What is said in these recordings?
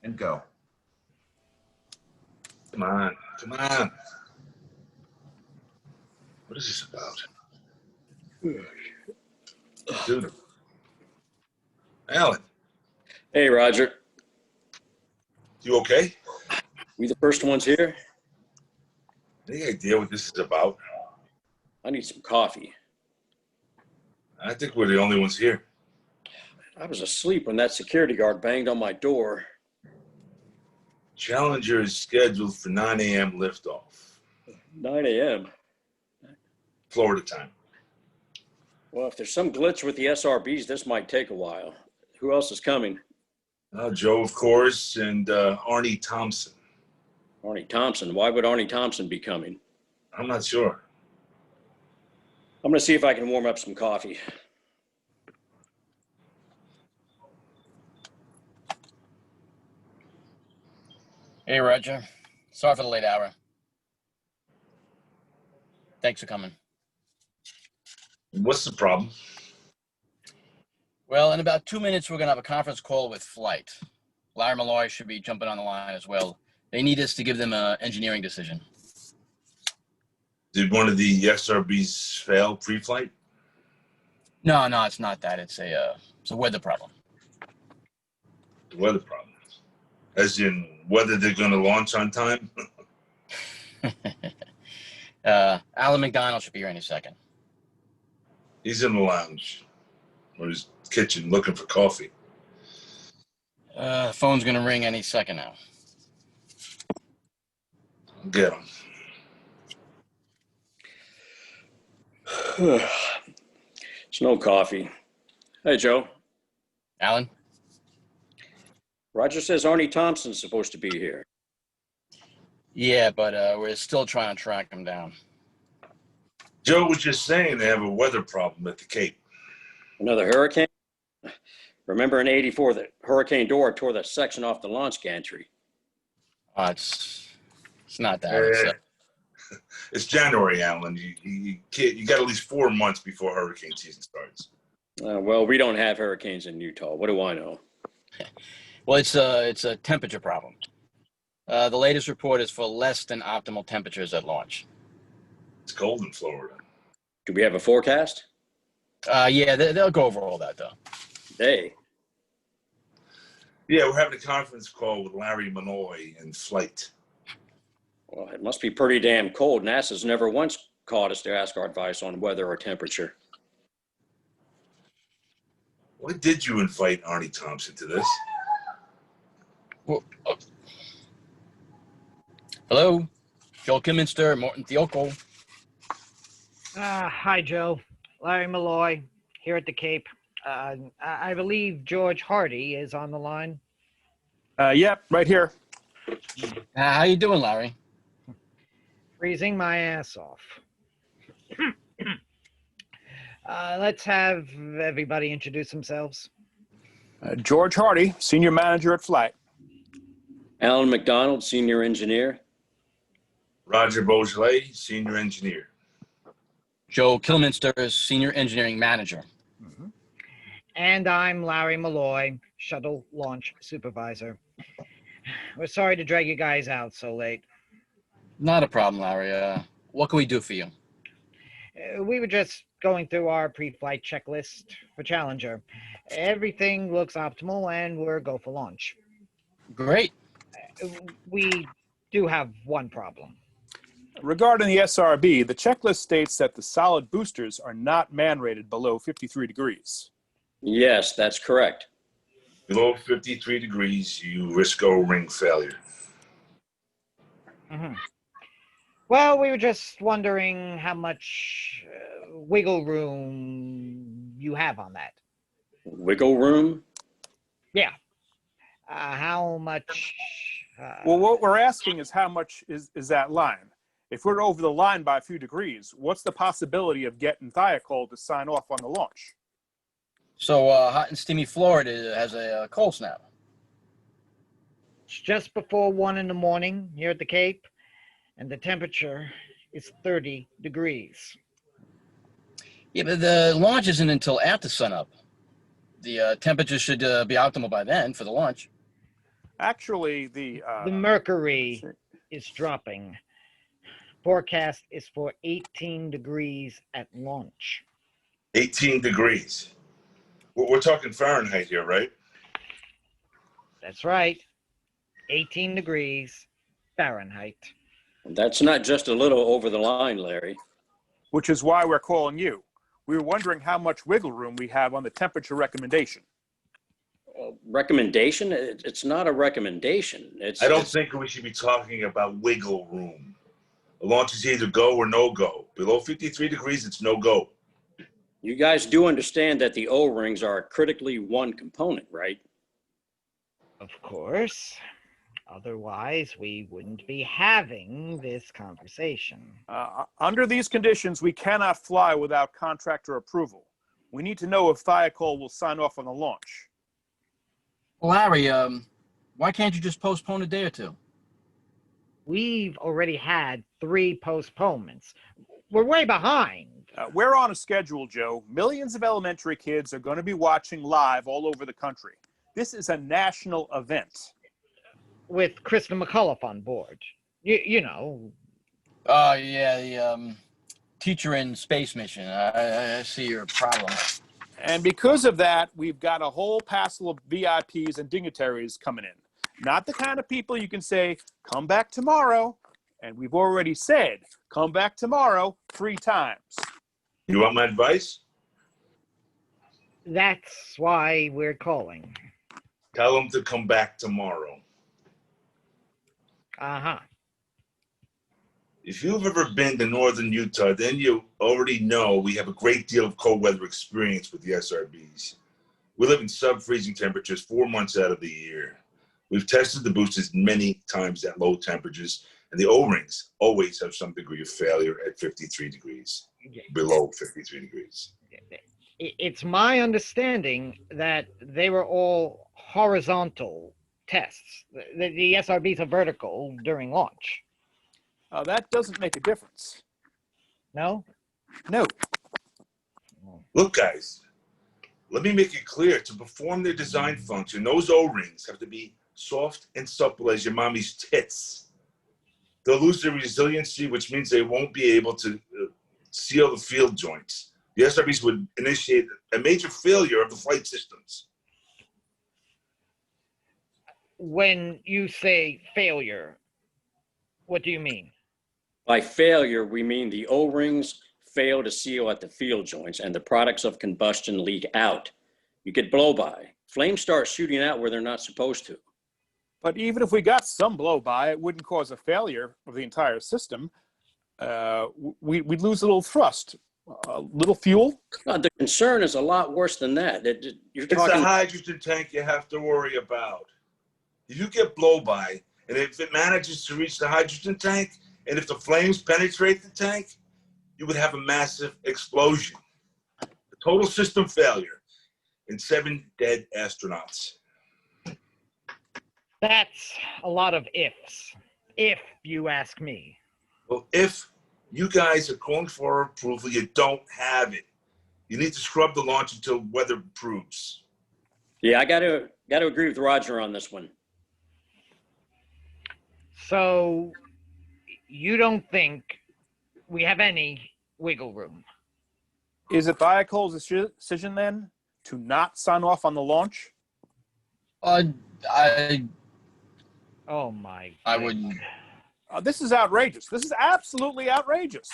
and go. Come on, come on. What is this about? Dude. Alan. Hey, Roger. You okay? We the first ones here? Any idea what this is about? I need some coffee. I think we're the only ones here. I was asleep when that security guard banged on my door. Challenger is scheduled for 9 a.m. liftoff. 9 a.m. Florida time. Well, if there's some glitch with the SRBs, this might take a while. Who else is coming? Joe, of course, and Arnie Thompson. Arnie Thompson. Why would Arnie Thompson be coming? I'm not sure. I'm going to see if I can warm up some coffee. Hey, Roger. Sorry for the late hour. Thanks for coming. What's the problem? Well, in about 2 minutes, we're going to have a conference call with Flight. Larry Mulloy should be jumping on the line as well. They need us to give them an engineering decision. Did one of the XRBs fail pre-flight? No, it's not that. It's a weather problem. The weather problem. As in whether they're going to launch on time? Alan McDonald should be here any second. He's in the lounge or his kitchen looking for coffee. Phone's going to ring any second now. Get him. It's no coffee. Hey, Joe. Alan? Roger says Arnie Thompson's supposed to be here. Yeah, but we're still trying to track him down. Joe was just saying they have a weather problem at the Cape. Another hurricane? Remember in '84 that Hurricane Dora tore that section off the launch gantry? It's not that. It's January, Alan. You got at least 4 months before hurricane season starts. Well, we don't have hurricanes in Utah. What do I know? Well, it's a temperature problem. The latest report is for less than optimal temperatures at launch. It's cold in Florida. Do we have a forecast? Yeah, they'll go over all that, though. Hey. Yeah, we're having a conference call with Larry Mulloy in Flight. Well, it must be pretty damn cold. NASA's never once called us to ask our advice on weather or temperature. Why did you invite Arnie Thompson to this? Well, hello, Joel Kimminster, Morton Theoko. Hi, Joe. Larry Mulloy here at the Cape. I believe George Hardy is on the line. Yep, right here. How you doing, Larry? Freezing my ass off. Let's have everybody introduce themselves. George Hardy, Senior Manager at Flight. Alan McDonald, Senior Engineer. Roger Beaujolais, Senior Engineer. Joe Kilminster is Senior Engineering Manager. Mm-hmm. And I'm Larry Mulloy, Shuttle Launch Supervisor. We're sorry to drag you guys out so late. Not a problem, Larry. What can we do for you? We were just going through our pre-flight checklist for Challenger. Everything looks optimal and we're go for launch. Great. We do have one problem. Regarding the SRB, the checklist states that the solid boosters are not man-rated below 53 degrees. Yes, that's correct. Below 53 degrees, you risk O-ring failure. Mm-hmm. Well, we were just wondering how much wiggle room you have on that. Wiggle room? Yeah. How much? Well, what we're asking is how much is that line? If we're over the line by a few degrees, what's the possibility of getting Thiokol to sign off on the launch? So hot and steamy Florida has a cold snap. It's just before 1 a.m. here at the Cape, and the temperature is 30 degrees. Yeah, but the launch isn't until after sunup. The temperature should be optimal by then for the launch. Actually, the The mercury is dropping. Forecast is for 18 degrees at launch. 18 degrees. We're talking Fahrenheit here, right? That's right. 18 degrees Fahrenheit. That's not just a little over the line, Larry. which is why we're calling you. We were wondering how much wiggle room we have on the temperature recommendation. Recommendation? It's not a recommendation. I don't think we should be talking about wiggle room. The launch is either go or no go. Below 53 degrees, it's no go. You guys do understand that the O-rings are a critically one component, right? Of course. Otherwise, we wouldn't be having this conversation. Under these conditions, we cannot fly without contractor approval. We need to know if Thiokol will sign off on the launch. Larry, why can't you just postpone a day or two? We've already had 3 postponements. We're way behind. We're on a schedule, Joe. Millions of elementary kids are going to be watching live all over the country. This is a national event. With Krista McCullough on board. You know. Oh, yeah, the teacher in space mission. I see your problem. And because of that, we've got a whole passel of VIPs and dignitaries coming in. Not the kind of people you can say, come back tomorrow. And we've already said, come back tomorrow 3 times. You want my advice? That's why we're calling. Tell them to come back tomorrow. Uh-huh. If you've ever been to northern Utah, then you already know we have a great deal of cold weather experience with the SRBs. We live in sub-freezing temperatures 4 months out of the year. We've tested the boosters many times at low temperatures, and the O-rings always have some degree of failure at 53 degrees, below 53 degrees. It's my understanding that they were all horizontal tests. The SRBs are vertical during launch. That doesn't make a difference. No? No. Look, guys, let me make it clear. To perform their design function, those O-rings have to be soft and supple as your mommy's tits. They'll lose their resiliency, which means they won't be able to seal the field joints. The SRBs would initiate a major failure of the flight systems. When you say failure, what do you mean? By failure, we mean the O-rings fail to seal at the field joints and the products of combustion leak out. You get blow-by. Flames start shooting out where they're not supposed to. But even if we got some blow-by, it wouldn't cause a failure of the entire system. We'd lose a little thrust, a little fuel. The concern is a lot worse than that. You're It's talking. the hydrogen tank you have to worry about. If you get blow-by, and if it manages to reach the hydrogen tank, and if the flames penetrate the tank, you would have a massive explosion. A total system failure and 7 dead astronauts. That's a lot of ifs, if you ask me. Well, if you guys are calling for approval, you don't have it. You need to scrub the launch until weather improves. Yeah, I got to agree with Roger on this one. So, you don't think we have any wiggle room? Is it Thiokol's decision then to not sign off on the launch? Oh my. I wouldn't. This is outrageous. This is absolutely outrageous.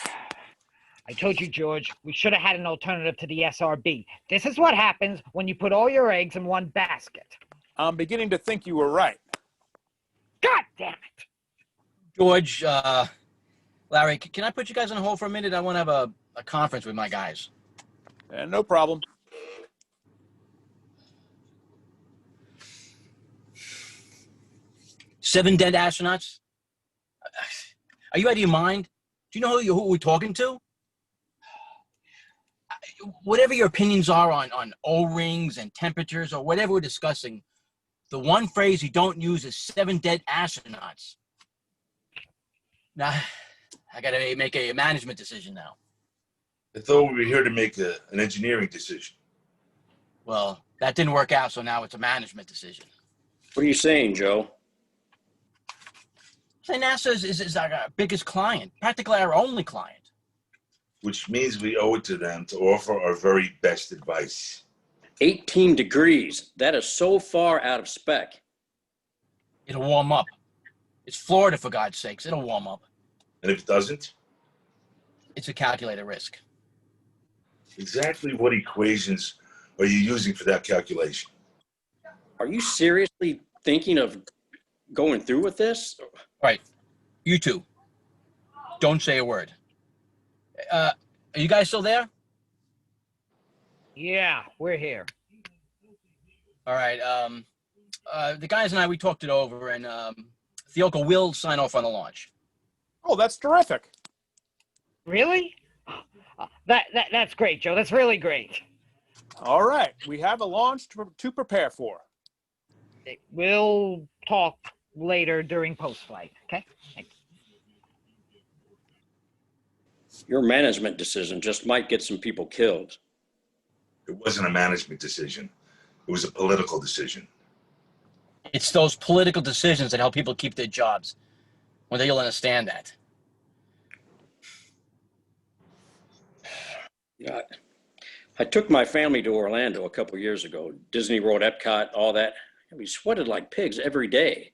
I told you, George, we should have had an alternative to the SRB. This is what happens when you put all your eggs in one basket. I'm beginning to think you were right. God damn it. George, Larry, can I put you guys on hold for a minute? I want to have a conference with my guys. No problem. Seven dead astronauts? Are you out of your mind? Do you know who we're talking to? Whatever your opinions are on O-rings and temperatures or whatever we're discussing, the one phrase you don't use is 7 dead astronauts. Now, I got to make a management decision now. I thought we were here to make an engineering decision. Well, that didn't work out, so now it's a management decision. What are you saying, Joe? Say NASA is our biggest client, practically our only client. Which means we owe it to them to offer our very best advice. 18 degrees. That is so far out of spec. It'll warm up. It's Florida, for God's sakes. It'll warm up. And if it doesn't? It's a calculated risk. Exactly what equations are you using for that calculation? Are you seriously thinking of going through with this? Right. You two. Don't say a word. Are you guys still there? Yeah, we're here. All right. The guys and I, we talked it over, and Theoka will sign off on the launch. Oh, that's terrific. Really? That's great, Joe. That's really great. All right. We have a launch to prepare for. We'll talk later during post-flight, okay? Thanks. Your management decision just might get some people killed. It wasn't a management decision. It was a political decision. It's those political decisions that help people keep their jobs. One day you'll understand that. I took my family to Orlando a couple years ago. Disney World, Epcot, all that. We sweated like pigs every day.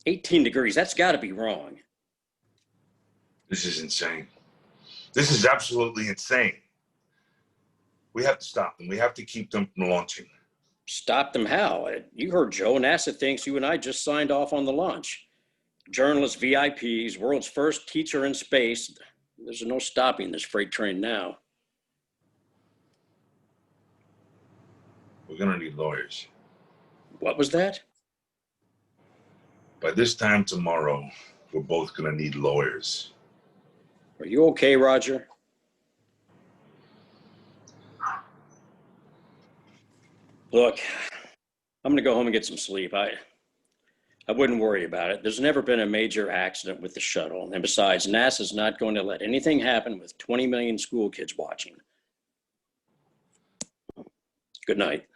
18 degrees, that's got to be wrong. This is insane. This is absolutely insane. We have to stop them. We have to keep them from launching. Stop them how? You heard Joe. NASA thinks you and I just signed off on the launch. Journalists, VIPs, world's first teacher in space. There's no stopping this freight train now. We're going to need lawyers. What was that? By this time tomorrow, we're both going to need lawyers. Are you okay, Roger? Look, I'm gonna go home and get some sleep. I wouldn't worry about it. There's never been a major accident with the shuttle. And besides, NASA's not going to let anything happen with 20 million school kids watching. Good night.